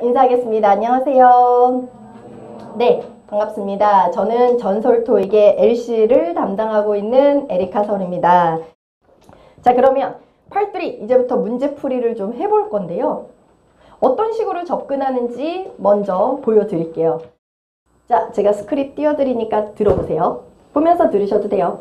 인사하겠습니다. 안녕하세요. 네, 반갑습니다. 저는 전설 토익의 LC를 담당하고 있는 에리카 설입니다. 자, 그러면 Part 3 이제부터 문제풀이를 좀 해볼 건데요. 어떤 식으로 접근하는지 먼저 보여드릴게요. 자, 제가 스크립 띄워드리니까 들어보세요. 보면서 들으셔도 돼요.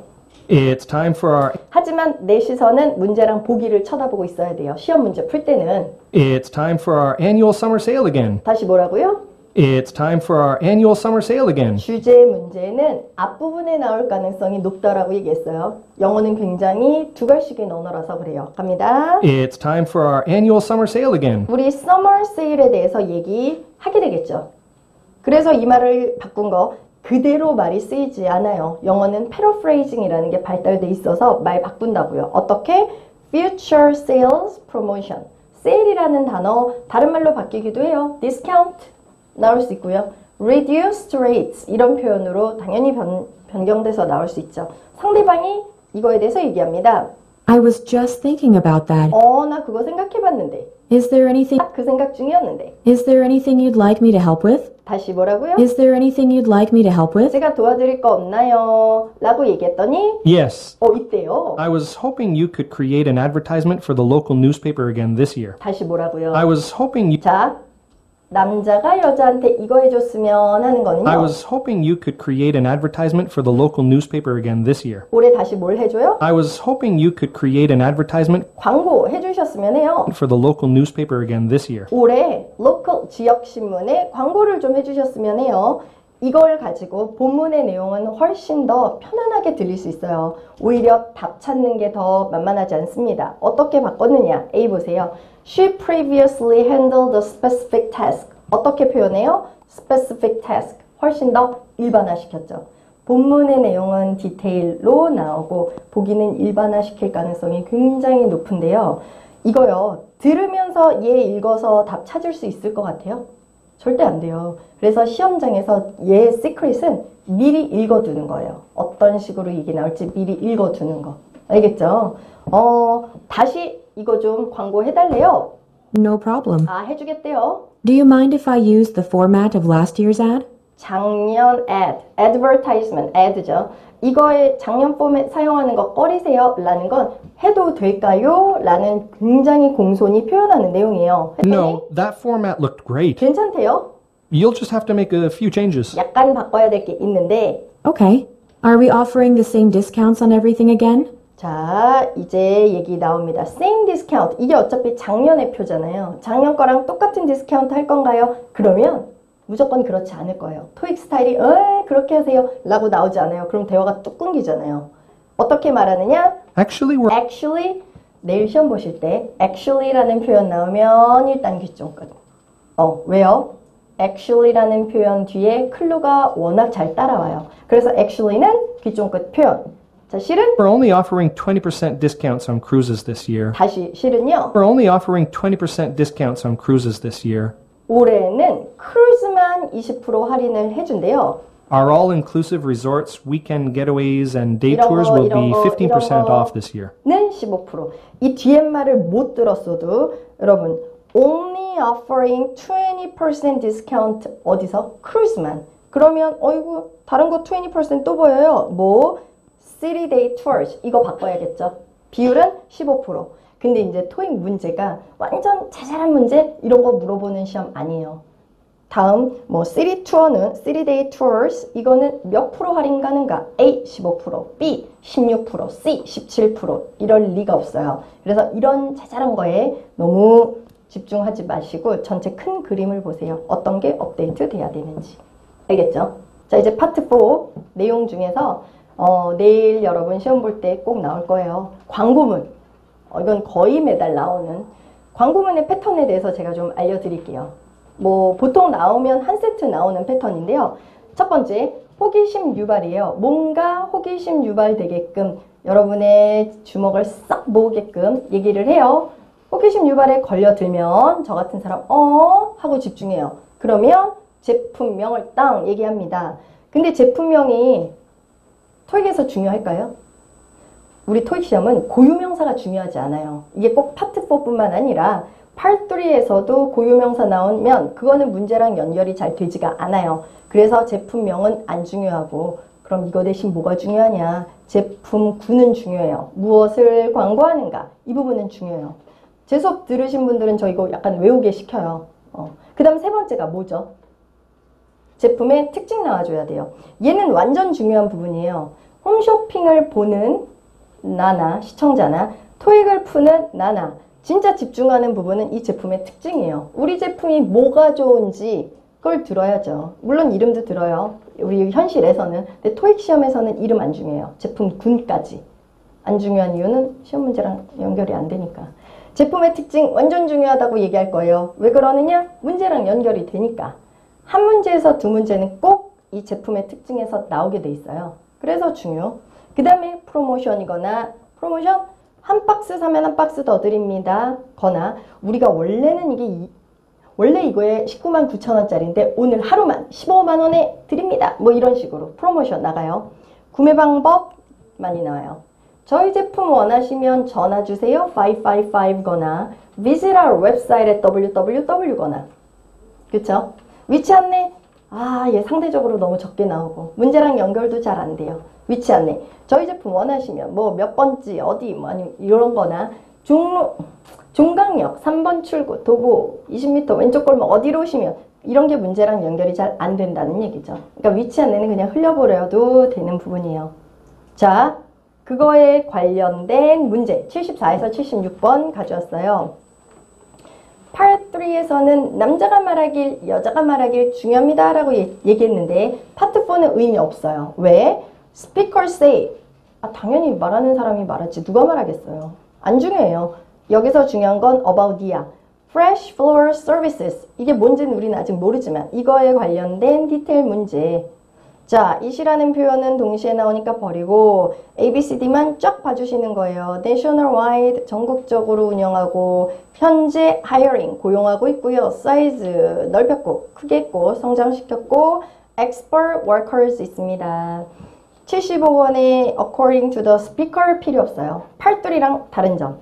It's time for our 하지만 내 시선은 문제랑 보기를 쳐다보고 있어야 돼요. 시험 문제 풀 때는. It's time for our annual summer sale again. 다시 뭐라고요? It's time for our annual summer sale again. 주제 문제는 앞부분에 나올 가능성이 높다라고 얘기했어요. 영어는 굉장히 두 갈씩의 언어라서 그래요. 갑니다. It's time for our annual summer sale again. 우리 summer sale에 대해서 얘기하게 되겠죠. 그래서 이 말을 바꾼 거 그대로 말이 쓰이지 않아요. 영어는 paraphrasing이라는 게 발달돼 있어서 말 바꾼다고요. 어떻게? Future sales promotion. sale이라는 단어 다른 말로 바뀌기도 해요. discount 나올 수 있고요. reduced rates 이런 표현으로 당연히 변경돼서 나올 수 있죠. 상대방이 이거에 대해서 얘기합니다. I was just thinking about that. 나 그거 생각해봤는데. Is there anything 딱 그 생각 중이었는데. Is there anything you'd like me to help with? 다시 뭐라고요? Is there anything you'd like me to help with? 제가 도와드릴 거 없나요? 라고 얘기했더니 Yes. 있대요. I was hoping you could create an advertisement for the local newspaper again this year. 다시 뭐라고요? I was hoping you 자, 남자가 여자한테 이거 해줬으면 하는 거는요. I was hoping you could create an advertisement for the local newspaper again this year. 올해 다시 뭘 해줘요? I was hoping you could create an advertisement 광고 해주셨으면 해요. for the local newspaper again this year. 올해 로컬 지역 신문에 광고를 좀 해주셨으면 해요. 이걸 가지고 본문의 내용은 훨씬 더 편안하게 들릴 수 있어요. 오히려 답 찾는 게 더 만만하지 않습니다. 어떻게 바꿨느냐? A 보세요. She previously handled the specific task. 어떻게 표현해요? specific task. 훨씬 더 일반화시켰죠. 본문의 내용은 디테일로 나오고 보기는 일반화시킬 가능성이 굉장히 높은데요. 이거요. 들으면서 얘 읽어서 답 찾을 수 있을 것 같아요? 절대 안 돼요. 그래서 시험장에서 얘 시크릿은 미리 읽어두는 거예요. 어떤 식으로 이게 나올지 미리 읽어두는 거. 알겠죠? 다시 이거 좀 광고 해달래요. No problem. 해주겠대요. Do you mind if I use the format of last year's ad? 작년 ad, advertisement, ad죠. 이거에 작년 포맷 사용하는 거 꺼리세요 라는 건 해도 될까요? 라는 굉장히 공손히 표현하는 내용이에요. No, that format looked great. 괜찮대요. You'll just have to make a few changes. 약간 바꿔야 될 게 있는데 Okay. Are we offering the same discounts on everything again? 자, 이제 얘기 나옵니다. Same discount. 이게 어차피 작년의 표잖아요. 작년 거랑 똑같은 디스카운트 할 건가요? 그러면 무조건 그렇지 않을 거예요. 토익 스타일이 그렇게 하세요 라고 나오지 않아요. 그럼 대화가 뚝 끊기잖아요. 어떻게 말하느냐? Actually, 내일 시험 보실 때 actually라는 표현 나오면 일단 귀 쫑긋. 왜요? actually라는 표현 뒤에 클루가 워낙 잘 따라와요. 그래서 actually는 귀 쫑긋 표현. 자, 실은 We're only offering 20% discounts on cruises this year. 다시 실은요. We're only offering 20% discounts on cruises this year. 올해는 크루즈만 20% 할인을 해준대요. Our all-inclusive resorts, weekend getaways, and day tours will be 15% off this year. 는 15%. 이 뒤에 말을 못 들었어도 여러분 only offering 20% discount 어디서? 크루즈만. 그러면 어이구 다른 거 20% 또 보여요. 뭐? City Day Tours 이거 바꿔야겠죠. 비율은 15%. 근데 이제 토익 문제가 완전 자잘한 문제 이런 거 물어보는 시험 아니에요. 다음 뭐 City Tour는 City Day Tours 이거는 몇 프로 할인 가는가? A 15%, B 16%, C 17% 이럴 리가 없어요. 그래서 이런 자잘한 거에 너무 집중하지 마시고 전체 큰 그림을 보세요. 어떤 게 업데이트 돼야 되는지. 알겠죠? 자, 이제 파트 4 내용 중에서 내일 여러분 시험 볼 때 꼭 나올 거예요. 광고문. 이건 거의 매달 나오는 광고문의 패턴에 대해서 제가 좀 알려드릴게요. 뭐 보통 나오면 한 세트 나오는 패턴인데요. 첫 번째, 호기심 유발이에요. 뭔가 호기심 유발되게끔 여러분의 주먹을 싹 모으게끔 얘기를 해요. 호기심 유발에 걸려들면 저 같은 사람 하고 집중해요. 그러면 제품명을 딱 얘기합니다. 근데 제품명이 토익에서 중요할까요? 우리 토익 시험은 고유명사가 중요하지 않아요. 이게 꼭 파트 4뿐만 아니라 팔3에서도 고유명사 나오면 그거는 문제랑 연결이 잘 되지가 않아요. 그래서 제품명은 안 중요하고 그럼 이거 대신 뭐가 중요하냐? 제품군은 중요해요. 무엇을 광고하는가? 이 부분은 중요해요. 제 수업 들으신 분들은 저 이거 약간 외우게 시켜요. 그 다음 세 번째가 뭐죠? 제품의 특징 나와줘야 돼요. 얘는 완전 중요한 부분이에요. 홈쇼핑을 보는 나나 시청자나 토익을 푸는 나나 진짜 집중하는 부분은 이 제품의 특징이에요. 우리 제품이 뭐가 좋은지 그걸 들어야죠. 물론 이름도 들어요. 우리 현실에서는. 근데 토익 시험에서는 이름 안 중요해요. 제품군까지. 안 중요한 이유는 시험 문제랑 연결이 안 되니까. 제품의 특징 완전 중요하다고 얘기할 거예요. 왜 그러느냐? 문제랑 연결이 되니까. 한 문제에서 두 문제는 꼭 이 제품의 특징에서 나오게 돼 있어요. 그래서 중요. 그 다음에 프로모션이거나 프로모션 한 박스 사면 한 박스 더 드립니다. 거나 우리가 원래는 원래 이거에 19만 9천 원짜리인데 오늘 하루만 15만 원에 드립니다. 뭐 이런 식으로 프로모션 나가요. 구매 방법 많이 나와요. 저희 제품 원하시면 전화 주세요. 555거나 visit our website at www거나 그쵸? 위치 안내 얘 상대적으로 너무 적게 나오고 문제랑 연결도 잘 안 돼요. 위치 안내 저희 제품 원하시면 뭐 몇 번지 어디 뭐 아니면 이런 거나 종강역 3번 출구 도보 20m 왼쪽 골목 어디로 오시면 이런 게 문제랑 연결이 잘 안 된다는 얘기죠. 그러니까 위치 안내는 그냥 흘려버려도 되는 부분이에요. 자, 그거에 관련된 문제 74에서 76번 가져왔어요. Part3에서는 남자가 말하길 여자가 말하길 중요합니다 라고 얘기했는데 파트 4는 의미 없어요. 왜? Speaker say 당연히 말하는 사람이 말하지 누가 말하겠어요. 안 중요해요. 여기서 중요한 건 about이야. Fresh floor services 이게 뭔지는 우리는 아직 모르지만 이거에 관련된 디테일 문제. 자, 이시라는 표현은 동시에 나오니까 버리고 ABCD만 쫙 봐주시는 거예요. Nationwide 전국적으로 운영하고 현재 hiring 고용하고 있고요. Size 넓혔고 크게 했고 성장시켰고 Expert workers 있습니다. 75번에 according to the speaker 필요 없어요. 팔3랑 다른 점.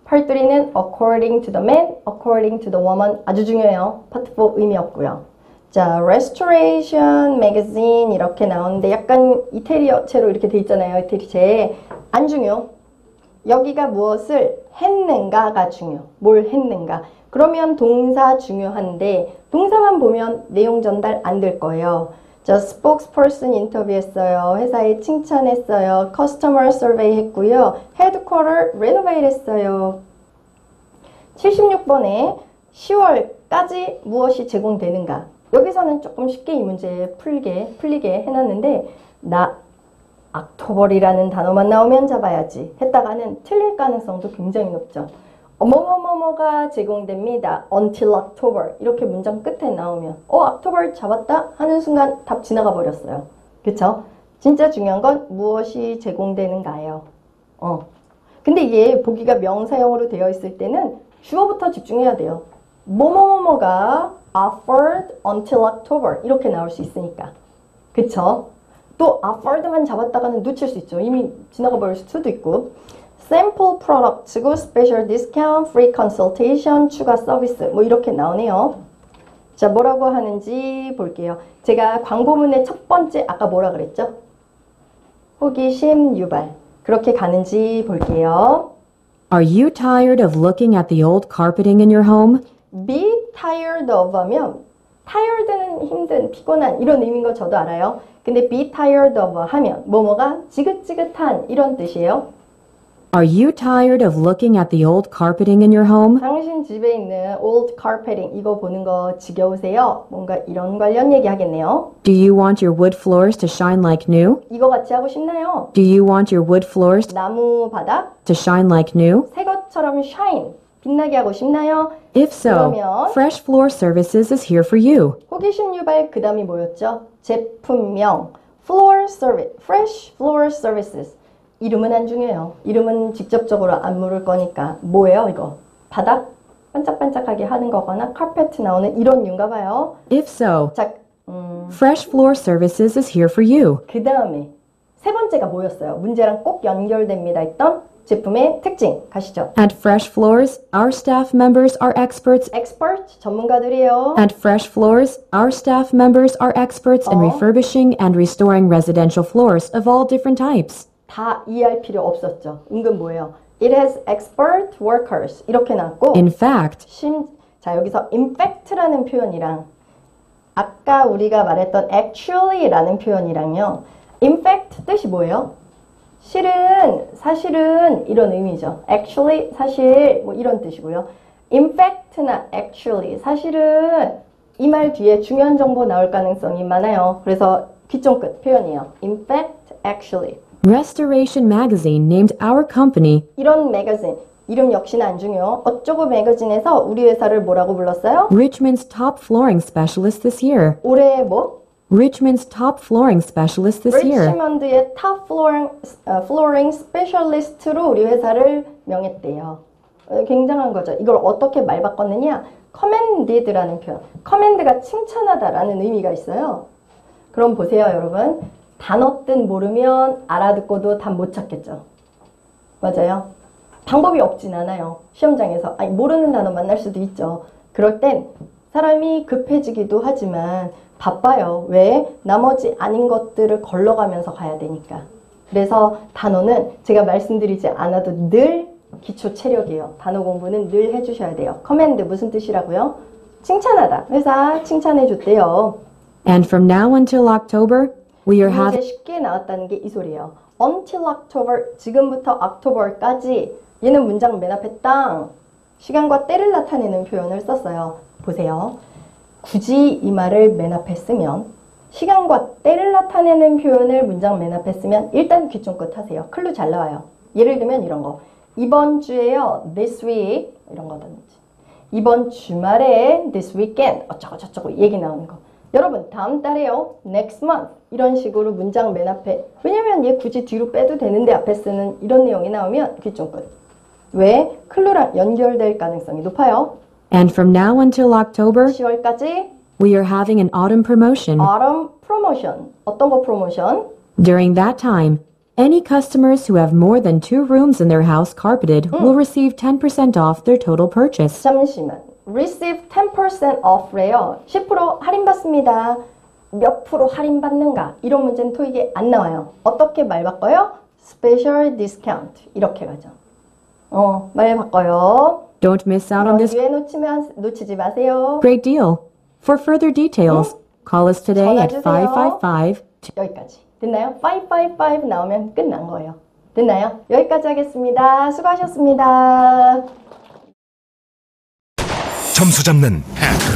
팔3는 according to the man, according to the woman 아주 중요해요. 파트 4 의미 없고요. 자, restoration magazine 이렇게 나오는데 약간 이태리어체로 이렇게 돼 있잖아요. 이태리체. 안 중요. 여기가 무엇을 했는가가 중요. 뭘 했는가. 그러면 동사 중요한데 동사만 보면 내용 전달 안 될 거예요. 자, spokesperson 인터뷰했어요. 회사에 칭찬했어요. customer survey 했고요. headquarter renovate 했어요. 76번에 10월까지 무엇이 제공되는가. 여기서는 조금 쉽게 이 문제 풀리게 해놨는데 October이라는 단어만 나오면 잡아야지 했다가는 틀릴 가능성도 굉장히 높죠. 뭐뭐뭐뭐가 제공됩니다. until October 이렇게 문장 끝에 나오면 October 잡았다 하는 순간 답 지나가 버렸어요. 그쵸? 진짜 중요한 건 무엇이 제공되는가예요. 근데 이게 보기가 명사형으로 되어 있을 때는 주어부터 집중해야 돼요. 뭐뭐뭐뭐가 offered until October 이렇게 나올 수 있으니까. 그쵸? 또 offered만 잡았다가는 놓칠 수 있죠. 이미 지나가 버릴 수도 있고. sample product고 special discount, free consultation, 추가 서비스 뭐 이렇게 나오네요. 자, 뭐라고 하는지 볼게요. 제가 광고문의 첫 번째 아까 뭐라 그랬죠? 호기심 유발. 그렇게 가는지 볼게요. Are you tired of looking at the old carpeting in your home? be tired of 하면 tired는 힘든, 피곤한 이런 의미인 거 저도 알아요. 근데 be tired of 하면 뭐뭐가 지긋지긋한 이런 뜻이에요. Are you tired of looking at the old carpeting in your home? 당신 집에 있는 old carpeting 이거 보는 거 지겨우세요? 뭔가 이런 관련 얘기 하겠네요. Do you want your wood floors to shine like new? 이거 같이 하고 싶나요? Do you want your wood floors 나무 바닥 to shine like new? 새 것처럼 shine 빛나게 하고 싶나요? If so, 그러면 Fresh Floor Services is here for you. 호기심 유발 그 다음이 뭐였죠? 제품명 floor service, fresh floor services 이름은 안 중요해요. 이름은 직접적으로 안 물을 거니까 뭐예요 이거? 바닥 반짝반짝하게 하는 거거나 카페트 나오는 이런 류인가 봐요. If so, 자, Fresh Floor Services is here for you. 그 다음에 세 번째가 뭐였어요? 문제랑 꼭 연결됩니다 했던 제품의 특징 가시죠. At Fresh Floors, our staff members are experts. expert 전문가들이에요. At Fresh Floors, our staff members are experts in refurbishing and restoring residential floors of all different types. 다 이해할 필요 없었죠. 은근 뭐예요? It has expert workers 이렇게 나왔고 In fact, 자 여기서 in fact라는 표현이랑 아까 우리가 말했던 actually라는 표현이랑요. in fact 뜻이 뭐예요? 사실은 이런 의미죠. actually 사실 뭐 이런 뜻이고요. in fact나 actually 사실은 이 말 뒤에 중요한 정보 나올 가능성이 많아요. 그래서 귀쫑끝 표현이에요. in fact, actually. Restoration Magazine named our company 이런 매거진 이름 역시나 안 중요. 어쩌고 매거진에서 우리 회사를 뭐라고 불렀어요? Richmond's top flooring specialist this year. 올해 뭐? Richmond's top flooring specialist this year. 리치먼드의 탑 플로링 스페셜리스트로 우리 회사를 명했대요. 굉장한 거죠. 이걸 어떻게 말 바꿨느냐? commended라는 표현. commend가 칭찬하다라는 의미가 있어요. 그럼 보세요, 여러분. 단어 뜻 모르면 알아듣고도 답 못 찾겠죠. 맞아요. 방법이 없진 않아요. 시험장에서 모르는 단어 만날 수도 있죠. 그럴 땐 사람이 급해지기도 하지만 바빠요. 왜? 나머지 아닌 것들을 걸러가면서 가야 되니까. 그래서 단어는 제가 말씀드리지 않아도 늘 기초 체력이에요. 단어 공부는 늘 해주셔야 돼요. 커맨드 무슨 뜻이라고요? 칭찬하다. 회사 칭찬해 줬대요. And from now until October, we are 이제 having 쉽게 나왔다는 게 이 소리예요. Until October, 지금부터 October까지 얘는 문장 맨 앞에 땅 시간과 때를 나타내는 표현을 썼어요. 보세요. 굳이 이 말을 맨 앞에 쓰면 시간과 때를 나타내는 표현을 문장 맨 앞에 쓰면 일단 귀쫑긋 하세요. 클루 잘 나와요. 예를 들면 이런 거. 이번 주에요. This week 이런 거든지. 이번 주말에 this weekend 어쩌고 저쩌고 얘기 나오는 거. 여러분 다음 달에요. next month 이런 식으로 문장 맨 앞에 왜냐면 얘 굳이 뒤로 빼도 되는데 앞에 쓰는 이런 내용이 나오면 귀쫑긋. 왜? 클루랑 연결될 가능성이 높아요. And from now until October, 10월까지 we are having an autumn promotion. autumn promotion. 어떤 거 프로모션? During that time, any customers who have more than 2 rooms in their house carpeted will receive 10% off their total purchase. 잠시만. receive 10% off래요. 10% 할인받습니다. 몇 프로 할인받는가? 이런 문제는 토익에 안 나와요. 어떻게 말 바꿔요? special discount. 이렇게 가죠. 말 바꿔요. Don't miss out on this 기회 놓치지 마세요. great deal. For further details, call us today at 전화 주세요. 555. 여기까지. 됐나요? 555 나오면 끝난 거예요. 됐나요? 여기까지 하겠습니다. 수고하셨습니다. 점수 잡는 해커